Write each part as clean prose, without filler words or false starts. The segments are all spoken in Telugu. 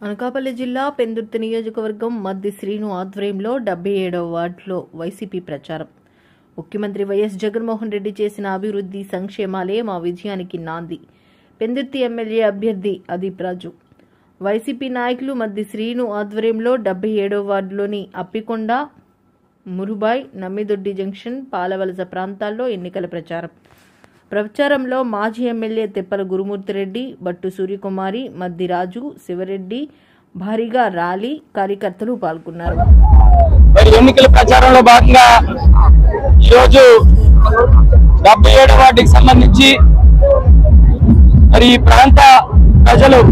అనకాపల్లి జిల్లా పెందుర్తి నియోజకవర్గం మద్ది శ్రీను ఆధ్వర్యంలో 77వ వార్డులో వైసీపీ ప్రచారం. ముఖ్యమంత్రి వైఎస్ జగన్మోహన్ రెడ్డి చేసిన అభివృద్ధి సంక్షేమాలే మా విజయానికి నాంది. పెందుర్తి ఎమ్మెల్యే అభ్యర్థి అదీప్ రాజు. వైసీపీ నాయకులు మద్ది శ్రీను ఆధ్వర్యంలో 77వ వార్డులోని అప్పికొండ, మురుబాయ్, నమ్మిదొడ్డి జంక్షన్, పాలవలస ప్రాంతాల్లో ఎన్నికల ప్రచారంలో మాజీ ఎమ్మెల్యే తెప్పల గురుమూర్తిరెడ్డి, బట్టు సూర్యకుమారి, మద్ది రాజు, శివరెడ్డి భారీగా ర్యాలీ కార్యకర్తలు పాల్గొన్నారు. ఎన్నికల ప్రచారంలో భాగంగా ఈరోజు 77వ వార్డుకి సంబంధించి మరి ఈ ప్రాంత ప్రజలు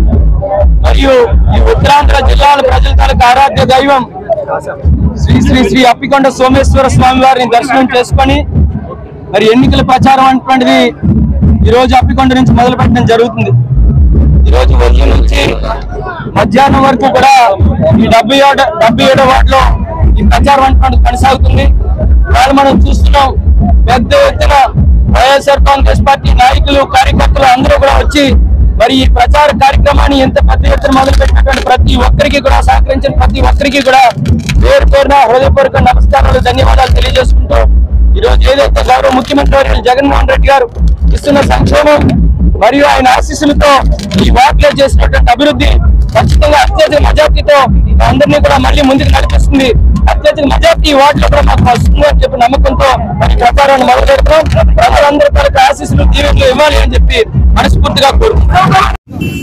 మరియు ఈ ఉత్తరాంధ్ర జిల్లాల ప్రజల తాలూకు ఆరాధ్య దైవం శ్రీ శ్రీ శ్రీ అప్పికొండ సోమేశ్వర స్వామి వారిని దర్శనం చేసుకొని మరి ఎన్నికల ప్రచారం అటువంటిది ఈ రోజు అప్పికొండ నుంచి మొదలు పెట్టడం జరుగుతుంది. ఈ రోజు ఉదయం నుంచి మధ్యాహ్నం వరకు కూడా ఈ 77వ వార్డులో ఈ ప్రచారం అటువంటిది కొనసాగుతుంది. ఇవాళ మనం చూస్తున్నాం, పెద్ద ఎత్తున వైఎస్ఆర్ కాంగ్రెస్ పార్టీ నాయకులు, కార్యకర్తలు అందరూ కూడా వచ్చి మరి ఈ ప్రచార కార్యక్రమాన్ని ఎంత పెద్ద ఎత్తున మొదలు పెట్టినటువంటి ప్రతి ఒక్కరికి కూడా సహకరించిన ప్రతి ఒక్కరికి కూడా పేరు పేరున హృదయపూర్వక నమస్కారాలు, ధన్యవాదాలు తెలియజేసుకుంటూ ఈ రోజు ఏదైతే గౌరవ ముఖ్యమంత్రి జగన్మోహన్ రెడ్డి గారు ఇస్తున్న సంక్షేమం మరియు ఆయన ఆశీస్సులతో ఈ వార్డులో చేసినటువంటి అభివృద్ధి ఖచ్చితంగా అత్యధిక మెజార్టీతో అందరినీ కూడా మళ్ళీ ముందుకు నడిపిస్తుంది. అత్యధిక మెజార్టీ ఈ వార్డులో కూడా మాకు వస్తుంది అని చెప్పి నమ్మకంతో మరి ప్రచారాన్ని మొదలు పెడతాం. ప్రజలందరూ తనకు ఆశీస్సులు, దీవెనలు ఇవ్వాలి అని చెప్పి మనస్ఫూర్తిగా కోరుకుంటున్నాం.